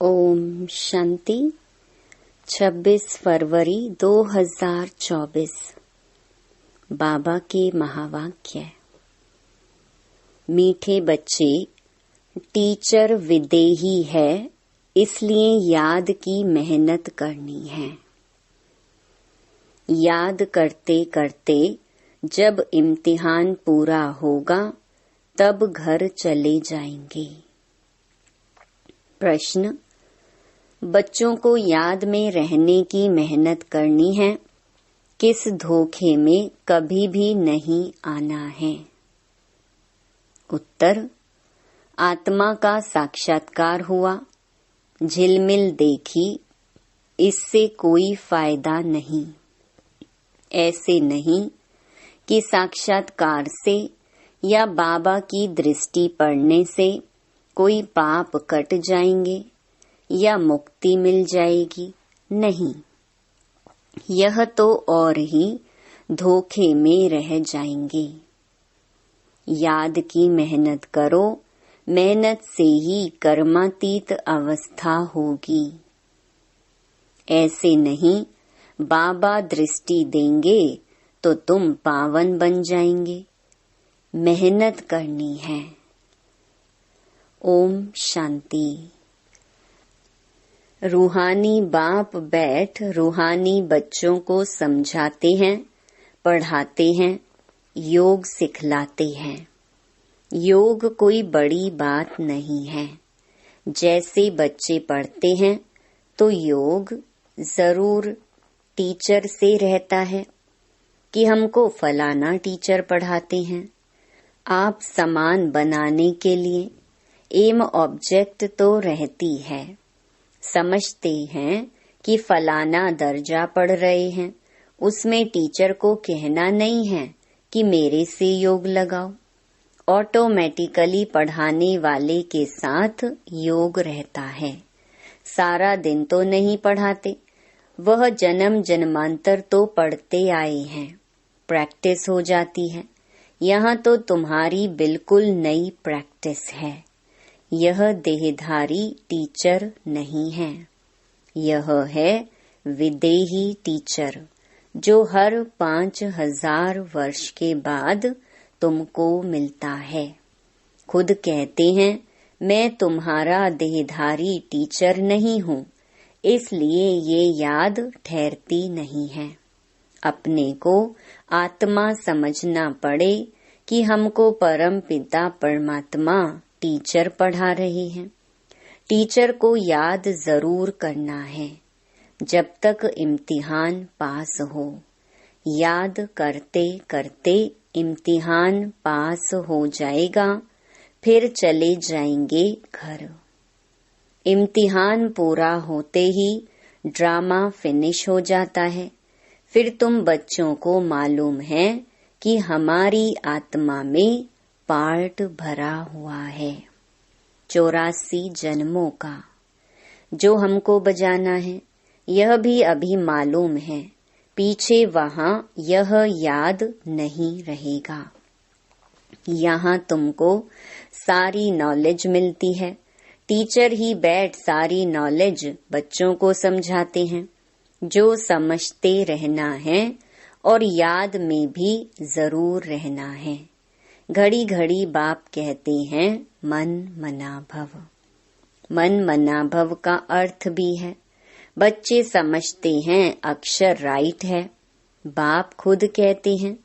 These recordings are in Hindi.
ओम शांति। 26 फरवरी 2024। बाबा के महावाक्य। मीठे बच्चे, टीचर विदेही है, इसलिए याद की मेहनत करनी है। याद करते करते जब इम्तिहान पूरा होगा तब घर चले जाएंगे। प्रश्न: बच्चों को याद में रहने की मेहनत करनी है, किस धोखे में कभी भी नहीं आना है। उत्तर: आत्मा का साक्षात्कार हुआ, झिलमिल देखी, इससे कोई फायदा नहीं। ऐसे नहीं कि साक्षात्कार से या बाबा की दृष्टि पड़ने से कोई पाप कट जाएंगे या मुक्ति मिल जाएगी। नहीं, यह तो और ही धोखे में रह जाएंगे। याद की मेहनत करो, मेहनत से ही कर्मातीत अवस्था होगी। ऐसे नहीं बाबा दृष्टि देंगे तो तुम पावन बन जाएंगे। मेहनत करनी है। ओम शांति। रूहानी बाप बैठ रूहानी बच्चों को समझाते हैं, पढ़ाते हैं, योग सिखलाते हैं। योग कोई बड़ी बात नहीं है। जैसे बच्चे पढ़ते हैं तो योग जरूर टीचर से रहता है कि हमको फलाना टीचर पढ़ाते हैं। आप सामान बनाने के लिए एम ऑब्जेक्ट तो रहती है। समझते हैं कि फलाना दर्जा पढ़ रहे हैं, उसमें टीचर को कहना नहीं है कि मेरे से योग लगाओ। ऑटोमेटिकली पढ़ाने वाले के साथ योग रहता है। सारा दिन तो नहीं पढ़ाते, वह जन्म जन्मांतर तो पढ़ते आए हैं, प्रैक्टिस हो जाती है। यहाँ तो तुम्हारी बिल्कुल नई प्रैक्टिस है। यह देहधारी टीचर नहीं है, यह है विदेही टीचर, जो हर 5000 वर्ष के बाद तुमको मिलता है। खुद कहते हैं, मैं तुम्हारा देहधारी टीचर नहीं हूँ, इसलिए ये याद ठहरती नहीं है। अपने को आत्मा समझना पड़े कि हमको परम पिता परमात्मा टीचर पढ़ा रहे हैं। टीचर को याद जरूर करना है जब तक इम्तिहान पास हो। याद करते करते इम्तिहान पास हो जाएगा, फिर चले जाएंगे घर। इम्तिहान पूरा होते ही ड्रामा फिनिश हो जाता है। फिर तुम बच्चों को मालूम है कि हमारी आत्मा में पार्ट भरा हुआ है 84 जन्मों का, जो हमको बजाना है। यह भी अभी मालूम है, पीछे वहाँ यह याद नहीं रहेगा। यहाँ तुमको सारी नॉलेज मिलती है। टीचर ही बैठ सारी नॉलेज बच्चों को समझाते हैं। जो समझते रहना है और याद में भी जरूर रहना है। घड़ी घड़ी बाप कहते हैं, मन मना भव। मन मना भव का अर्थ भी है। बच्चे समझते हैं अक्षर राइट है। बाप खुद कहते हैं,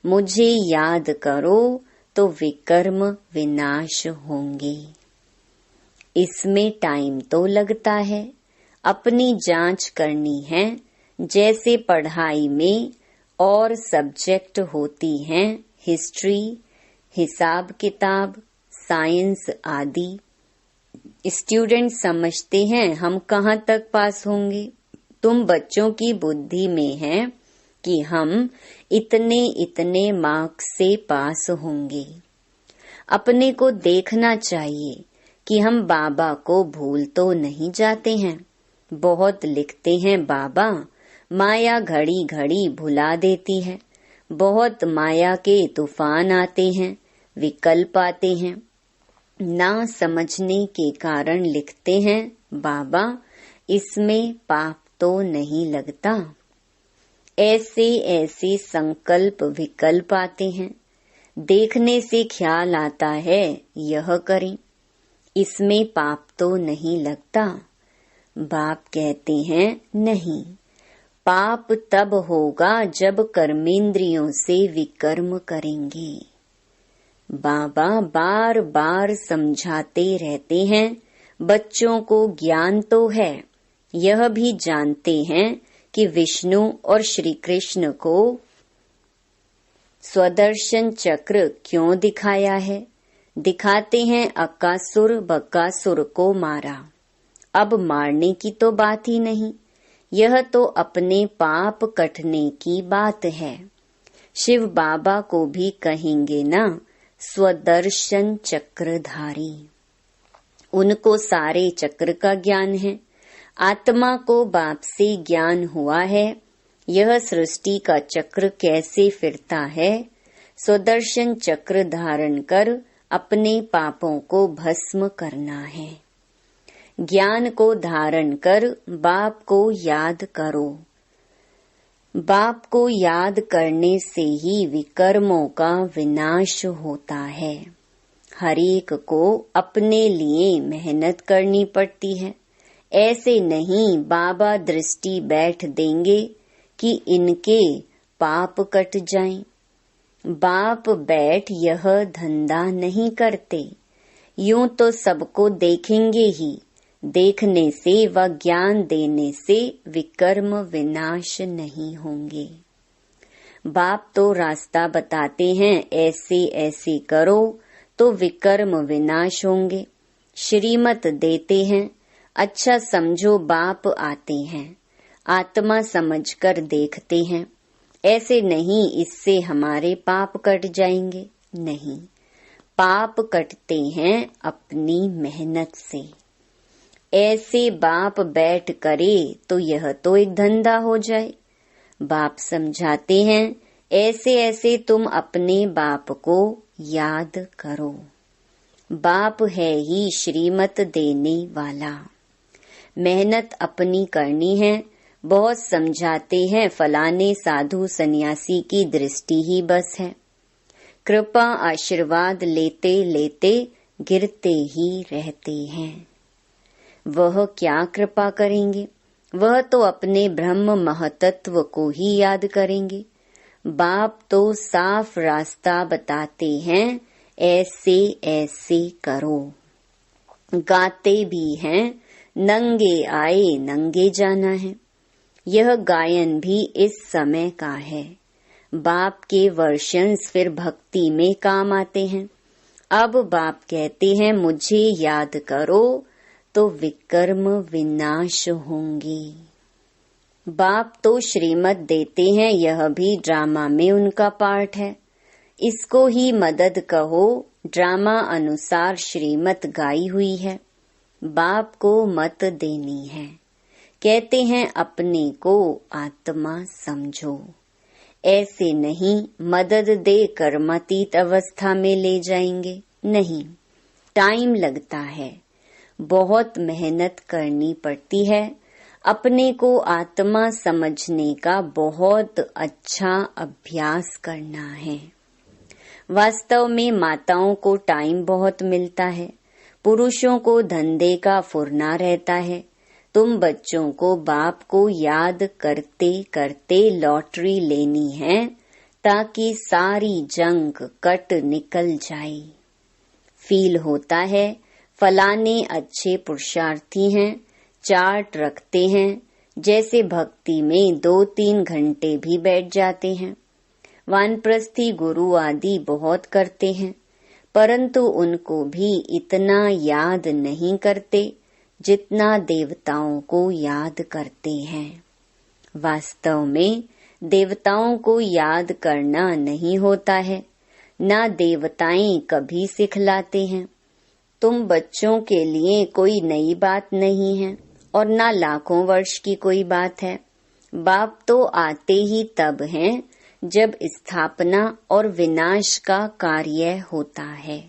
मुझे याद करो तो विकर्म विनाश होंगे। इसमें टाइम तो लगता है, अपनी जांच करनी है। जैसे पढ़ाई में और सब्जेक्ट होती हैं, हिस्ट्री, हिसाब किताब, साइंस आदि। स्टूडेंट समझते हैं हम कहाँ तक पास होंगे। तुम बच्चों की बुद्धि में है कि हम इतने इतने मार्क्स से पास होंगे। अपने को देखना चाहिए कि हम बाबा को भूल तो नहीं जाते हैं। बहुत लिखते हैं बाबा, माया घड़ी घड़ी भुला देती है। बहुत माया के तूफान आते हैं, विकल्प आते हैं। ना समझने के कारण लिखते हैं, बाबा, इसमें पाप तो नहीं लगता। ऐसे ऐसे संकल्प विकल्प आते हैं, देखने से ख्याल आता है यह करें, इसमें पाप तो नहीं लगता। बाप कहते हैं नहीं, पाप तब होगा जब कर्मेंद्रियों से विकर्म करेंगे। बाबा बार बार समझाते रहते हैं, बच्चों को ज्ञान तो है, यह भी जानते हैं कि विष्णु और श्री कृष्ण को स्वदर्शन चक्र क्यों दिखाया है। दिखाते हैं अकासुर बकासुर को मारा। अब मारने की तो बात ही नहीं, यह तो अपने पाप कटने की बात है। शिव बाबा को भी कहेंगे ना स्वदर्शन चक्रधारी। उनको सारे चक्र का ज्ञान है। आत्मा को बाप से ज्ञान हुआ है, यह सृष्टि का चक्र कैसे फिरता है। स्वदर्शन चक्र धारण कर अपने पापों को भस्म करना है। ज्ञान को धारण कर बाप को याद करो। बाप को याद करने से ही विकर्मों का विनाश होता है। हरेक को अपने लिए मेहनत करनी पड़ती है। ऐसे नहीं बाबा दृष्टि बैठ देंगे कि इनके पाप कट जाएं। बाप बैठ यह धंधा नहीं करते। यूं तो सबको देखेंगे ही, देखने से व ज्ञान देने से विकर्म विनाश नहीं होंगे। बाप तो रास्ता बताते हैं, ऐसे ऐसे करो तो विकर्म विनाश होंगे। श्रीमत देते हैं, अच्छा समझो बाप आते हैं, आत्मा समझकर देखते हैं। ऐसे नहीं इससे हमारे पाप कट जाएंगे, नहीं, पाप कटते हैं अपनी मेहनत से। ऐसे बाप बैठ करे तो यह तो एक धंधा हो जाए। बाप समझाते हैं, ऐसे ऐसे तुम अपने बाप को याद करो। बाप है ही श्रीमत देने वाला। मेहनत अपनी करनी है। बहुत समझाते हैं, फलाने साधु सन्यासी की दृष्टि ही बस है। कृपा आशीर्वाद लेते लेते गिरते ही रहते हैं। वह क्या कृपा करेंगे, वह तो अपने ब्रह्म महतत्व को ही याद करेंगे। बाप तो साफ रास्ता बताते हैं, ऐसे ऐसे करो। गाते भी हैं, नंगे आए नंगे जाना है। यह गायन भी इस समय का है। बाप के वर्षंस फिर भक्ति में काम आते हैं। अब बाप कहते हैं, मुझे याद करो तो विकर्म विनाश होंगे। बाप तो श्रीमत देते हैं, यह भी ड्रामा में उनका पार्ट है। इसको ही मदद कहो, ड्रामा अनुसार श्रीमत गाई हुई है। बाप को मत देनी है। कहते हैं अपने को आत्मा समझो। ऐसे नहीं मदद दे कर्मातीत अवस्था में ले जाएंगे, नहीं, टाइम लगता है, बहुत मेहनत करनी पड़ती है। अपने को आत्मा समझने का बहुत अच्छा अभ्यास करना है। वास्तव में माताओं को टाइम बहुत मिलता है, पुरुषों को धंधे का फुरना रहता है। तुम बच्चों को बाप को याद करते करते लॉटरी लेनी है, ताकि सारी जंग कट निकल जाए। फील होता है फलाने अच्छे पुरुषार्थी हैं, चार्ट रखते हैं, जैसे भक्ति में 2-3 घंटे भी बैठ जाते हैं। वानप्रस्थी गुरु आदि बहुत करते हैं, परंतु उनको भी इतना याद नहीं करते जितना देवताओं को याद करते हैं। वास्तव में देवताओं को याद करना नहीं होता है, ना देवताएं कभी सिखलाते हैं। तुम बच्चों के लिए कोई नई बात नहीं है और ना लाखों वर्ष की कोई बात है। बाप तो आते ही तब हैं जब स्थापना और विनाश का कार्य होता है।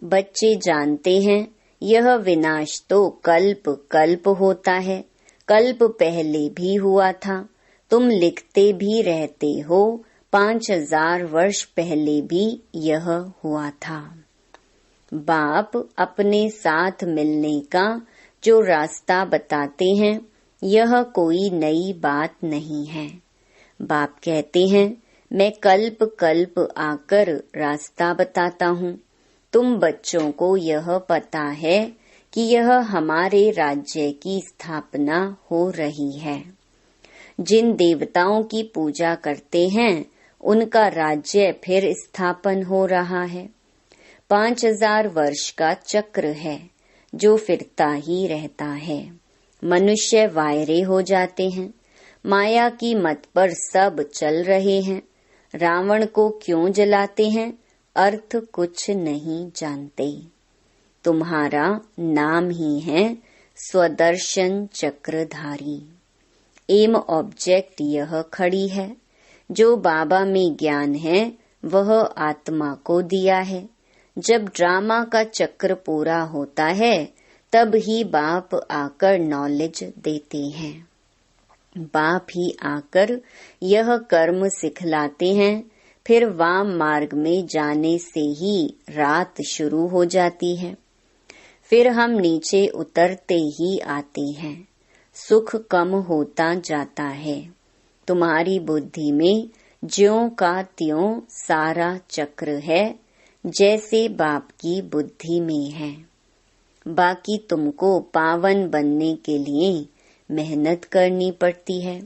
बच्चे जानते हैं यह विनाश तो कल्प कल्प होता है, कल्प पहले भी हुआ था। तुम लिखते भी रहते हो 5000 वर्ष पहले भी यह हुआ था। बाप अपने साथ मिलने का जो रास्ता बताते हैं, यह कोई नई बात नहीं है। बाप कहते हैं, मैं कल्प कल्प आकर रास्ता बताता हूँ। तुम बच्चों को यह पता है कि यह हमारे राज्य की स्थापना हो रही है। जिन देवताओं की पूजा करते हैं, उनका राज्य फिर स्थापन हो रहा है। 5000 वर्ष का चक्र है जो फिरता ही रहता है। मनुष्य वायरे हो जाते हैं। माया की मत पर सब चल रहे हैं। रावण को क्यों जलाते हैं? अर्थ कुछ नहीं जानते। तुम्हारा नाम ही है स्वदर्शन चक्रधारी। एम ऑब्जेक्ट यह खड़ी है। जो बाबा में ज्ञान है वह आत्मा को दिया है। जब ड्रामा का चक्र पूरा होता है तब ही बाप आकर नॉलेज देते हैं। बाप ही आकर यह कर्म सिखलाते हैं। फिर वाम मार्ग में जाने से ही रात शुरू हो जाती है। फिर हम नीचे उतरते ही आते हैं। सुख कम होता जाता है। तुम्हारी बुद्धि में ज्यों का त्यों सारा चक्र है, जैसे बाप की बुद्धि में है। बाकी तुमको पावन बनने के लिए मेहनत करनी पड़ती है।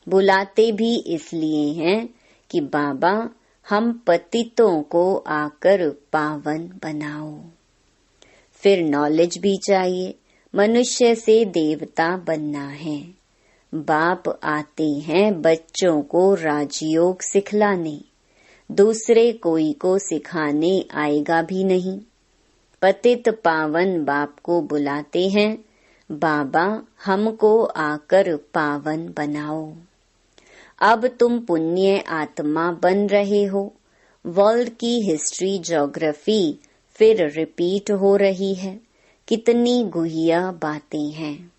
बुलाते भी इसलिए हैं कि बाबा हम पतितों को आकर पावन बनाओ। फिर नॉलेज भी चाहिए। मनुष्य से देवता बनना है। बाप आते हैं बच्चों को राजयोग सिखलाने। दूसरे कोई को सिखाने आएगा भी नहीं। पतित पावन बाप को बुलाते हैं, बाबा हमको आकर पावन बनाओ। अब तुम पुण्य आत्मा बन रहे हो। वर्ल्ड की हिस्ट्री ज्योग्राफी फिर रिपीट हो रही है। कितनी गुहिया बातें हैं।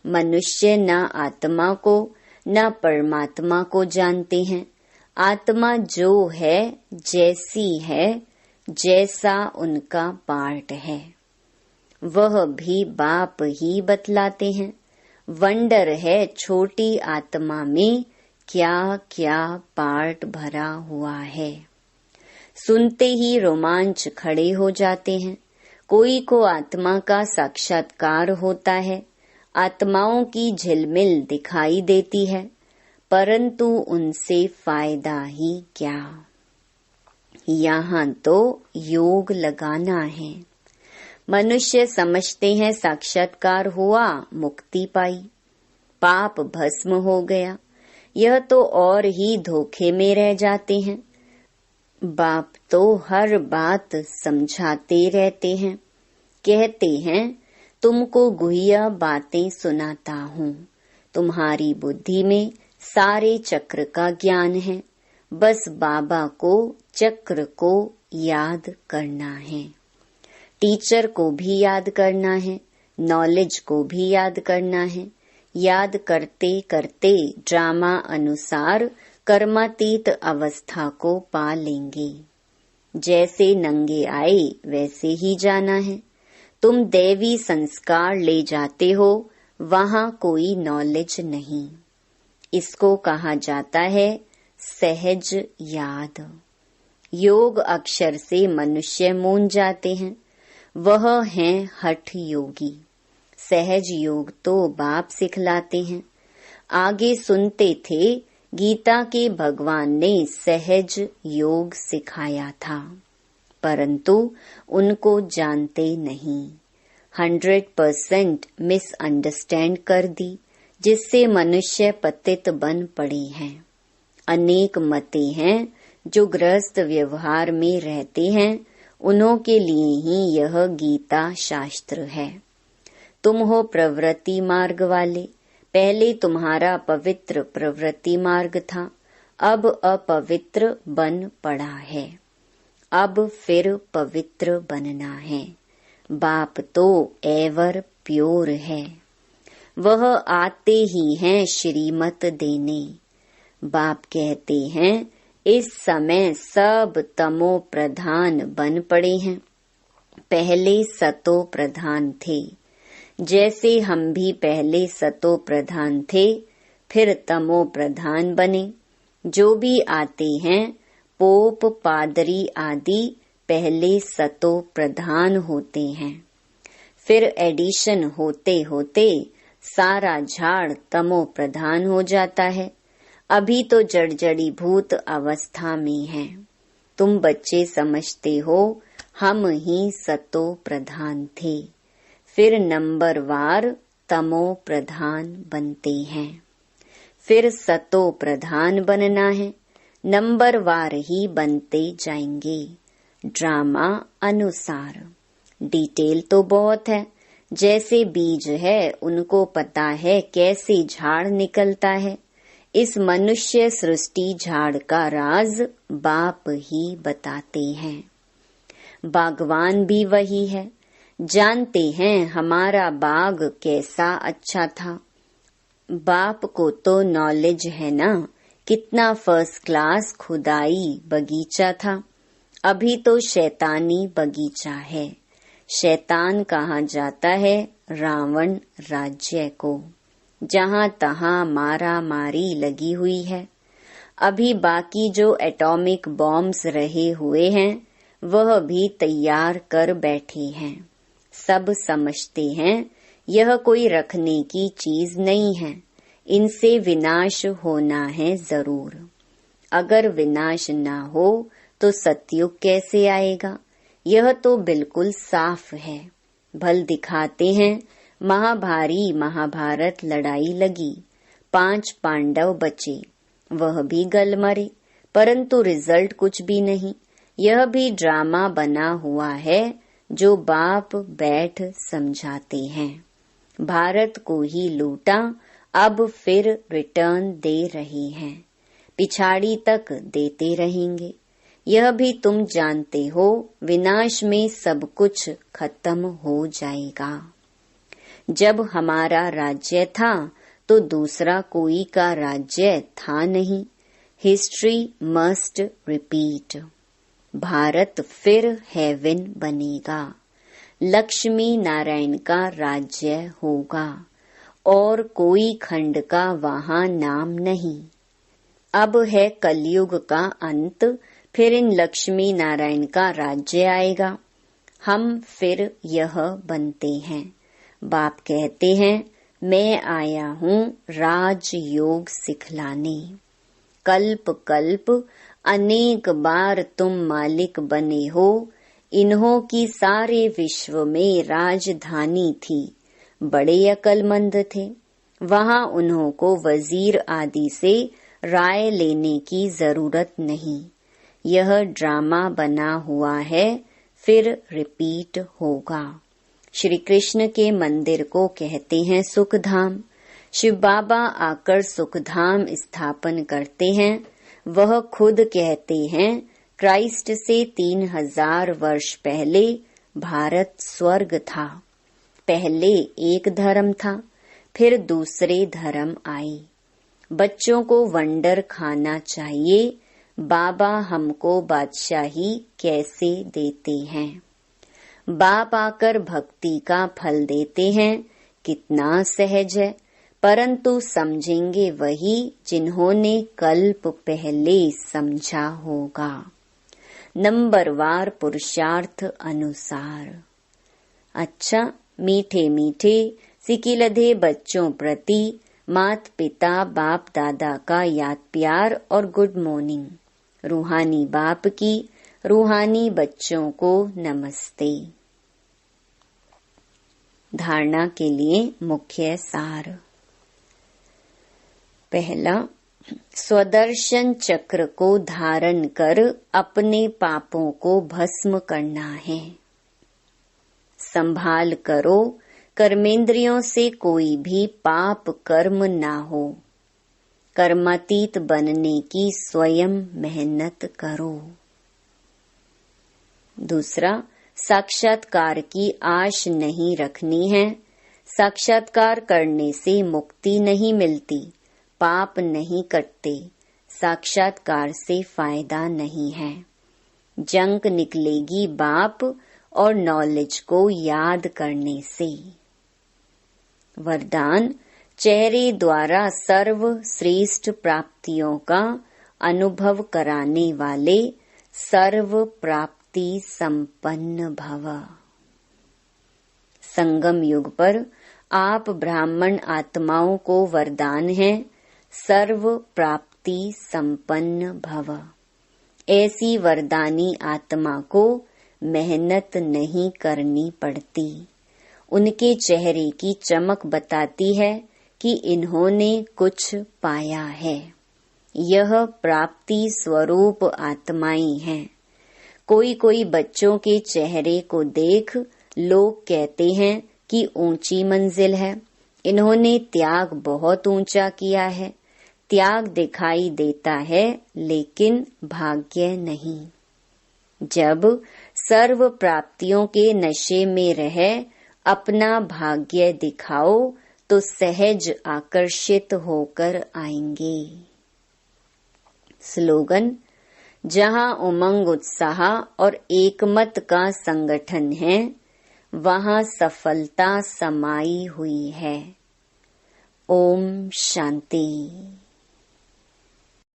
मनुष्य न आत्मा को न परमात्मा को जानते हैं। आत्मा जो है, जैसी है, जैसा उनका पार्ट है, वह भी बाप ही बतलाते हैं। वंडर है छोटी आत्मा में क्या क्या पार्ट भरा हुआ है। सुनते ही रोमांच खड़े हो जाते हैं। कोई को आत्मा का साक्षात्कार होता है। आत्माओं की झिलमिल दिखाई देती है, परंतु उनसे फायदा ही क्या। यहाँ तो योग लगाना है। मनुष्य समझते हैं साक्षात्कार हुआ, मुक्ति पाई, पाप भस्म हो गया। यह तो और ही धोखे में रह जाते हैं। बाप तो हर बात समझाते रहते हैं। कहते हैं तुमको गुहिया बातें सुनाता हूँ। तुम्हारी बुद्धि में सारे चक्र का ज्ञान है। बस बाबा को, चक्र को याद करना है। टीचर को भी याद करना है। नॉलेज को भी याद करना है। याद करते करते ड्रामा अनुसार कर्मातीत अवस्था को पा लेंगे। जैसे नंगे आए वैसे ही जाना है। तुम दैवी संस्कार ले जाते हो, वहाँ कोई नॉलेज नहीं। इसको कहा जाता है सहज याद। योग अक्षर से मनुष्य मूंझ जाते हैं। वह हैं हठ योगी। सहज योग तो बाप सिखलाते हैं। आगे सुनते थे गीता के भगवान ने सहज योग सिखाया था, परंतु उनको जानते नहीं। 100% मिसअंडरस्टैंड कर दी, जिससे मनुष्य पतित बन पड़े हैं। अनेक मते हैं जो गृहस्थ व्यवहार में रहते हैं, उन्हों के लिए ही यह गीता शास्त्र है। तुम हो प्रवृत्ति मार्ग वाले। पहले तुम्हारा पवित्र प्रवृत्ति मार्ग था, अब अपवित्र बन पड़ा है। अब फिर पवित्र बनना है। बाप तो एवर प्योर है, वह आते ही हैं श्रीमत देने। बाप कहते हैं इस समय सब तमो प्रधान बन पड़े हैं, पहले सतो प्रधान थे। जैसे हम भी पहले सतो प्रधान थे, फिर तमो प्रधान बने। जो भी आते हैं पोप पादरी आदि पहले सतो प्रधान होते हैं, फिर एडिशन होते होते सारा झाड़ तमो प्रधान हो जाता है। अभी तो जड़जड़ी भूत अवस्था में है। तुम बच्चे समझते हो हम ही सतो प्रधान थे, फिर नंबरवार तमो प्रधान बनते हैं। फिर सतो प्रधान बनना है, नंबरवार ही बनते जाएंगे। ड्रामा अनुसार डिटेल तो बहुत है। जैसे बीज है उनको पता है कैसे झाड़ निकलता है। इस मनुष्य सृष्टि झाड़ का राज बाप ही बताते हैं। बागवान भी वही है। जानते हैं हमारा बाग कैसा अच्छा था। बाप को तो नॉलेज है ना, कितना फर्स्ट क्लास खुदाई बगीचा था। अभी तो शैतानी बगीचा है। शैतान कहा जाता है रावण राज्य को, जहाँ तहाँ मारा मारी लगी हुई है। अभी बाकी जो एटॉमिक बॉम्ब्स रहे हुए हैं वह भी तैयार कर बैठे हैं। सब समझते हैं यह कोई रखने की चीज नहीं है, इनसे विनाश होना है जरूर। अगर विनाश ना हो तो सतयुग कैसे आएगा? यह तो बिल्कुल साफ है। भल दिखाते हैं महाभारी महाभारत लड़ाई लगी, 5 पांडव बचे, वह भी गल मरे, परंतु रिजल्ट कुछ भी नहीं। यह भी ड्रामा बना हुआ है जो बाप बैठ समझाते हैं। भारत को ही लूटा, अब फिर रिटर्न दे रहे हैं, पिछाड़ी तक देते रहेंगे। यह भी तुम जानते हो विनाश में सब कुछ खत्म हो जाएगा। जब हमारा राज्य था तो दूसरा कोई का राज्य था नहीं। History must repeat. भारत फिर हेवन बनेगा, लक्ष्मी नारायण का राज्य होगा और कोई खंड का वहां नाम नहीं। अब है कलयुग का अंत, फिर इन लक्ष्मी नारायण का राज्य आएगा। हम फिर यह बनते हैं। बाप कहते हैं मैं आया हूँ राजयोग सिखलाने। कल्प कल्प अनेक बार तुम मालिक बने हो। इन्हों की सारे विश्व में राजधानी थी। बड़े अक्लमंद थे। वहां उन्हों को वजीर आदि से राय लेने की जरूरत नहीं। यह ड्रामा बना हुआ है, फिर रिपीट होगा। श्री कृष्ण के मंदिर को कहते हैं सुखधाम। शिव बाबा आकर सुखधाम स्थापन करते हैं। वह खुद कहते हैं क्राइस्ट से 3000 वर्ष पहले भारत स्वर्ग था। पहले एक धर्म था, फिर दूसरे धर्म आए। बच्चों को वंडर खाना चाहिए। बाबा हमको बादशाही कैसे देते हैं। बाप आकर भक्ति का फल देते हैं। कितना सहज है, परंतु समझेंगे वही जिन्होंने कल्प पहले समझा होगा। नंबरवार पुरुषार्थ अनुसार। अच्छा, मीठे मीठे सिकिलधे बच्चों प्रति मात पिता बाप दादा का याद प्यार और गुड मॉर्निंग। रूहानी बाप की रूहानी बच्चों को नमस्ते। धारणा के लिए मुख्य सार। पहला, स्वदर्शन चक्र को धारण कर अपने पापों को भस्म करना है। संभाल करो कर्मेंद्रियों से कोई भी पाप कर्म ना हो। कर्मातीत बनने की स्वयं मेहनत करो। दूसरा, साक्षात्कार की आश नहीं रखनी है। साक्षात्कार करने से मुक्ति नहीं मिलती, पाप नहीं कटते, साक्षात्कार से फायदा नहीं है। जंक निकलेगी बाप और नॉलेज को याद करने से। वरदान, चेहरे द्वारा सर्व श्रेष्ठ प्राप्तियों का अनुभव कराने वाले सर्व प्राप्ति संपन्न भव। संगम युग पर आप ब्राह्मण आत्माओं को वरदान है, सर्व प्राप्ति संपन्न भव। ऐसी वरदानी आत्मा को मेहनत नहीं करनी पड़ती। उनके चेहरे की चमक बताती है कि इन्होंने कुछ पाया है। यह प्राप्ति स्वरूप आत्माएं हैं। कोई कोई बच्चों के चेहरे को देख लोग कहते हैं कि ऊंची मंजिल है, इन्होंने त्याग बहुत ऊंचा किया है। त्याग दिखाई देता है लेकिन भाग्य नहीं। जब सर्व प्राप्तियों के नशे में रह अपना भाग्य दिखाओ तो सहज आकर्षित होकर आएंगे। स्लोगन, जहाँ उमंग उत्साह और एकमत का संगठन है, वहाँ सफलता समाई हुई है। ओम शांति।